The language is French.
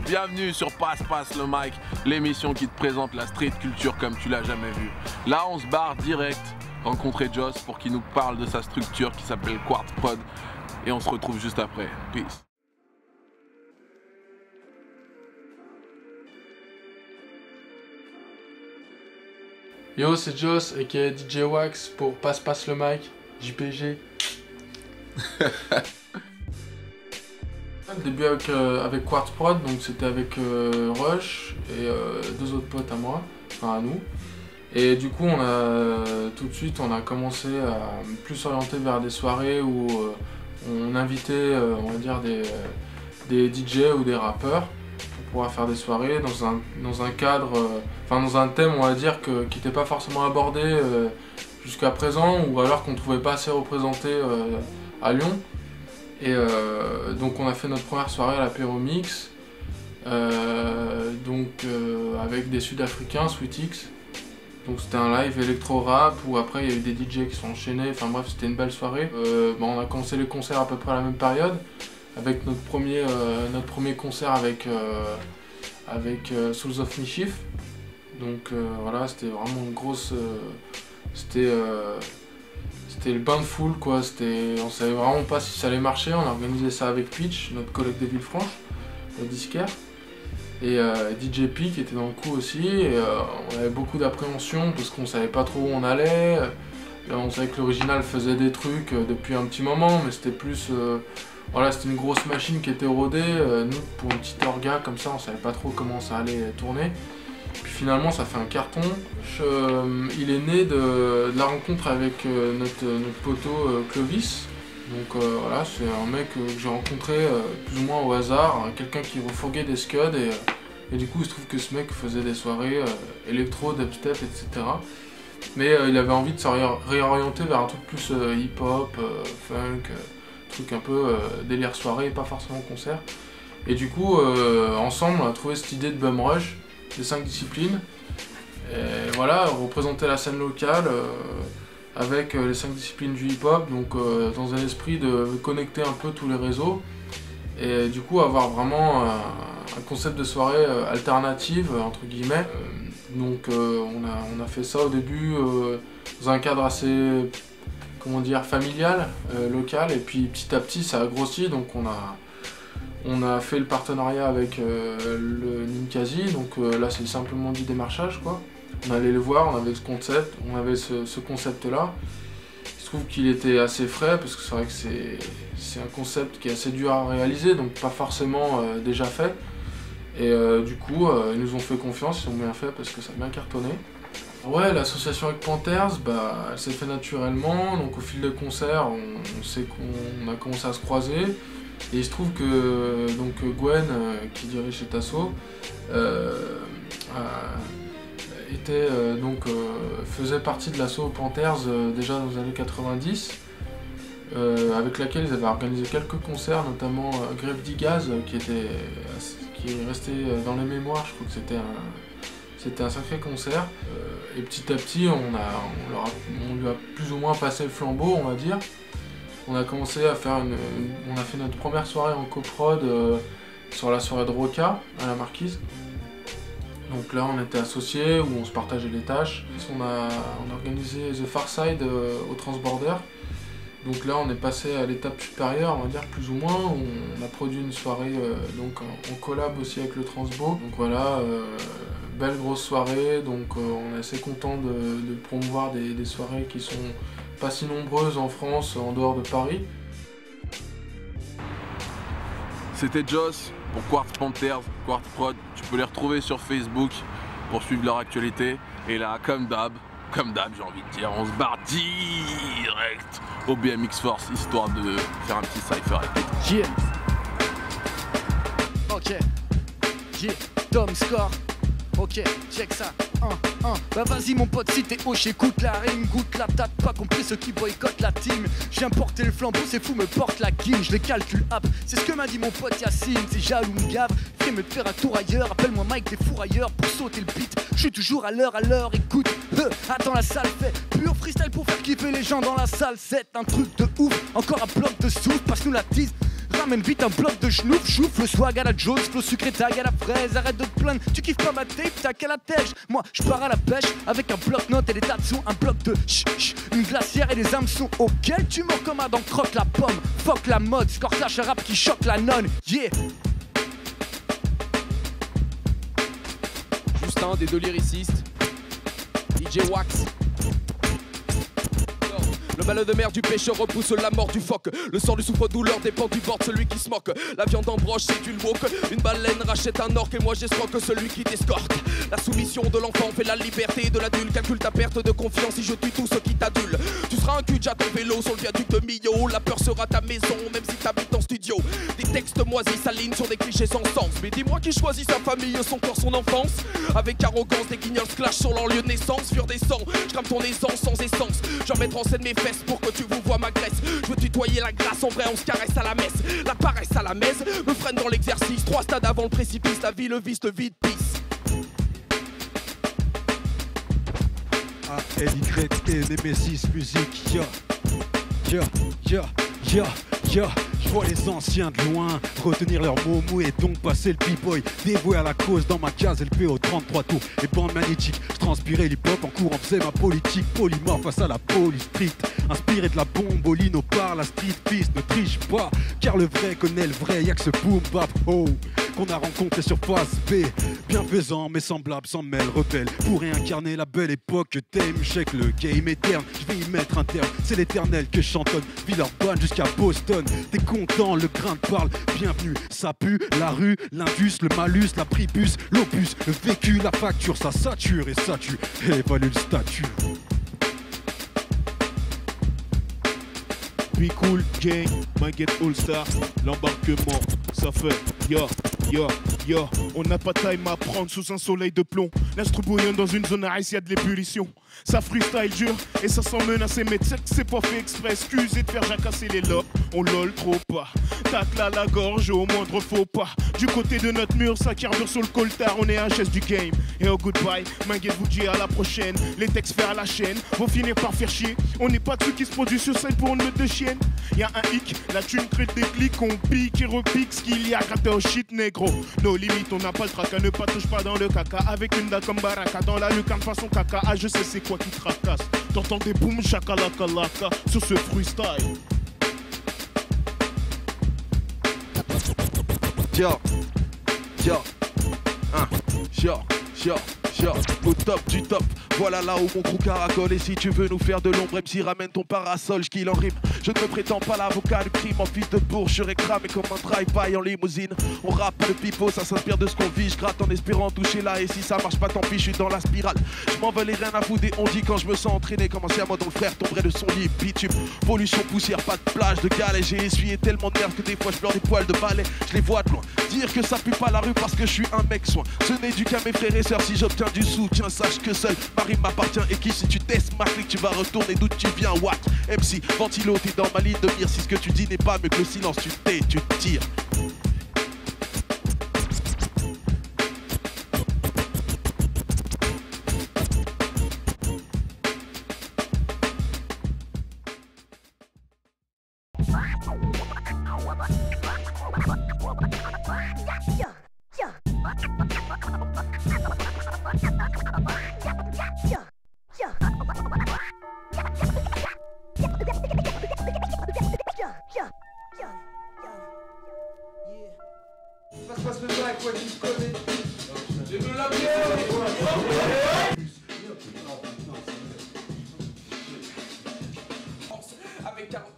bienvenue sur Passe le mic, l'émission qui te présente la street culture comme tu l'as jamais vue. Là on se barre direct rencontrer Joss pour qu'il nous parle de sa structure qui s'appelle Quartz Prod et on se retrouve juste après. Peace. Yo, c'est Joss aka DJ Wax pour Passe le mic, JPG. Le début avec Quartz Prod, donc c'était avec Rush et deux autres potes à moi, enfin à nous. Et du coup on a commencé à plus s'orienter vers des soirées où on invitait on va dire des DJ ou des rappeurs pour pouvoir faire des soirées dans un cadre, dans un thème on va dire qui n'était pas forcément abordé jusqu'à présent, ou alors qu'on ne trouvait pas assez représenté à Lyon. Et donc on a fait notre première soirée à l'apéro mix, avec des Sud-Africains, Sweet X. Donc c'était un live électro-rap où après il y a eu des DJ qui sont enchaînés, enfin bref c'était une belle soirée. On a commencé les concerts à peu près à la même période, avec notre premier concert avec Souls of Mischief. Donc voilà, c'était vraiment une grosse... C'était le bain de foule quoi, on savait vraiment pas si ça allait marcher. On a organisé ça avec Pitch, notre collègue de Villefranche, le disquaire, et DJ P qui était dans le coup aussi, et on avait beaucoup d'appréhension parce qu'on savait pas trop où on allait. On savait que l'original faisait des trucs depuis un petit moment, mais c'était plus... c'était une grosse machine qui était rodée. Nous, pour une petite orga comme ça, on savait pas trop comment ça allait tourner. Puis finalement ça fait un carton. Il est né de la rencontre avec notre poteau Clovis. Donc voilà, c'est un mec que j'ai rencontré plus ou moins au hasard, quelqu'un qui refourguait des scuds et du coup il se trouve que ce mec faisait des soirées électro, dubstep, etc. Mais il avait envie de se réorienter vers un truc plus hip-hop, funk, truc un peu délire soirée, pas forcément concert. Et du coup ensemble on a trouvé cette idée de Bum Rush, des 5 disciplines, et voilà, représenter la scène locale avec les 5 disciplines du hip-hop, donc dans un esprit de connecter un peu tous les réseaux, et du coup avoir vraiment un concept de soirée alternative, entre guillemets. Donc on a fait ça au début dans un cadre assez, comment dire, familial, local, et puis petit à petit ça a grossi, donc on a fait le partenariat avec le Ninkasi, donc là c'est simplement du démarchage quoi. On allait les voir, on avait ce concept là. Il se trouve qu'il était assez frais parce que c'est vrai que c'est un concept qui est assez dur à réaliser, donc pas forcément déjà fait. Et du coup ils nous ont fait confiance, ils ont bien fait parce que ça a bien cartonné. Ouais, l'association avec Panthers, elle s'est fait naturellement, donc au fil des concerts on sait qu'on a commencé à se croiser. Et il se trouve que Gwen, qui dirige cet asso, faisait partie de l'asso Panthers déjà dans les années 90, avec laquelle ils avaient organisé quelques concerts, notamment Grave Digaz, qui est resté dans les mémoires. Je trouve que c'était un sacré concert. Et petit à petit, on lui a plus ou moins passé le flambeau, on va dire. On a commencé à faire on a fait notre première soirée en coprod sur la soirée de Roca à la Marquise. Donc là on était associés, où on se partageait les tâches. On a organisé The Far Side au Transborder. Donc là on est passé à l'étape supérieure, on va dire plus ou moins, où on a produit une soirée en collab aussi avec le Transbo. Donc voilà, belle grosse soirée, donc on est assez content de promouvoir des soirées qui sont pas si nombreuses en France, en dehors de Paris. C'était Joss pour Quartz Panthers, Quartz Prod. Tu peux les retrouver sur Facebook pour suivre leur actualité. Et là, comme d'hab, j'ai envie de dire, on se barre direct au BMX Force, histoire de faire un petit cypher avec les... Yeah. Ok. Yeah. Tom Score. Ok, check ça. Bah vas-y mon pote, si t'es hoche, écoute la rime, goûte la tâte, pas compris ceux qui boycottent la team. Je viens porter le flambeau, c'est fou, me porte la guine, je les calcule hop. C'est ce que m'a dit mon pote Yacine, c'est jaloux me gave. Fais me te faire un tour ailleurs, appelle-moi Mike des fourrailleurs pour sauter le beat. Je suis toujours à l'heure, écoute. Attends, la salle fait pur freestyle pour faire kiffer les gens dans la salle. C'est un truc de ouf, encore un bloc de souffle, passe-nous la tease. ramène vite un bloc de schnouf, chouf, le swag à la Jones, flow sucré tag à la fraise. Arrête de te plaindre, tu kiffes pas ma tape, t'as qu'à la tèche. Moi, je pars à la pêche avec un bloc-notes et des tas de sons, un bloc de une glacière et des hameçons auxquels tu mords comme Adam croque la pomme. Fuck la mode, score clash, un rap qui choque la nonne, yeah. Justin, des deux lyricistes, DJ Wax. Le mal de mer du pêcheur repousse la mort du phoque. Le sang du souffre-douleur dépend du bord de celui qui se moque. La viande en broche, c'est une woke. Une baleine rachète un orque et moi j'escroque celui qui t'escorte. La soumission de l'enfant fait la liberté de l'adulte. Calcule ta perte de confiance si je tue tous ceux qui t'adulent. Tu seras un cul-de-jatte à ton vélo sur le viaduc de Millau. La peur sera ta maison, même si t'habites en studio. Des textes moisis s'alignent sur des clichés sans sens. Mais dis-moi qui choisit sa famille, son corps, son enfance. Avec arrogance, des guignols clashent sur leur lieu de naissance. Fur des sangs, je crame ton essence sans essence. Je vais mettre en scène mes fesses pour que tu vous vois ma graisse. Je veux tutoyer la grâce, en vrai on se caresse à la messe. La paresse à la messe me freine dans l'exercice. 3 stades avant le précipice, la vie, le vice, le vide, peace. A-L-Y-E, Nemesis, musique, ya, ya, ya, ya, ya. Je vois les anciens de loin retenir leurs mots mous et donc passer le b-boy. Dévoué à la cause dans ma case LP au 33 tours et bande magnétique. Je transpirais l'hip-hop en courant, faisais ma politique. Polymorphe face à la police street. Inspiré de la bombe, Olino par la street piste. Ne triche pas, car le vrai connaît le vrai. Y'a que ce boom bap oh qu'on a rencontré sur face B. Bienfaisant mais semblable, s'en mêle, rebelle. Pour réincarner la belle époque que t'aimes, check le game éterne. Je vais y mettre un terme, c'est l'éternel que chantonne. Villeurbanne jusqu'à Boston. T'es content, le grain te parle. Bienvenue, ça pue, la rue, l'indus, le malus, la pribus, l'opus, le vécu, la facture, ça sature et ça tue. Évalue le statut. Be cool, gang, Manguette All Star, l'embarquement, ça fait ya, ya, ya. On n'a pas time à prendre sous un soleil de plomb. L'instru bouillonne dans une zone à ice, y'a de l'ébullition. Ça freestyle dur et ça sent menacer, mais tu sais que c'est pas fait exprès. Excusez de faire jacasser les lobes, on lol trop pas. Tacle à la gorge au moindre faux pas. Du côté de notre mur, ça carbure sur le coltard, on est HS du game. Et oh goodbye, Manguette vous dit à la prochaine. Les textes faits à la chaîne vont finir par faire chier. On n'est pas de ceux qui se produisent sur scène pour une meute de chienne. Y'a un hic, la thune crée des clics, on pique et repique ce qu'il y a gratté au shit négro. Nos limites, on n'a pas le tracas, ne pas touche pas dans le caca. Avec une dalle comme Baraka, dans la lucarne façon caca. Ah je sais c'est quoi qui tracasse. T'entends des boum chakalakalaka sur ce freestyle. Yo, yo, yo, au top du top. Voilà là où mon crew caracole. Et si tu veux nous faire de l'ombre, MC ramène ton parasol, j'kill en rime. Je ne me prétends pas l'avocat du crime. En fils de bourge, je serai cramé comme un drive-by en limousine. On rappe le pipeau, ça s'inspire de ce qu'on vit. Je gratte en espérant toucher là. Et si ça marche pas, tant pis, je suis dans la spirale. Je m'en veux les rien à foutre et on dit quand je me sens entraîné. Commencer à moi dont le frère tomberait de son lit. Bitume, pollution, poussière, pas de plage, de galets. J'ai essuyé tellement de merde que des fois je pleure des poils de balai. Je les vois de loin. Dire que ça pue pas la rue parce que je suis un mec soin. Ce n'est dû qu'à mes frères et sœurs. Si j'obtiens du soutien, sache que seul ma rime m'appartient. Et qui si tu testes ma clique, tu vas retourner d'où tu viens. What MC, ventilo, t'es dans ma ligne de mire. Si ce que tu dis n'est pas mieux que le silence, tu tais, tu tires. Avec 40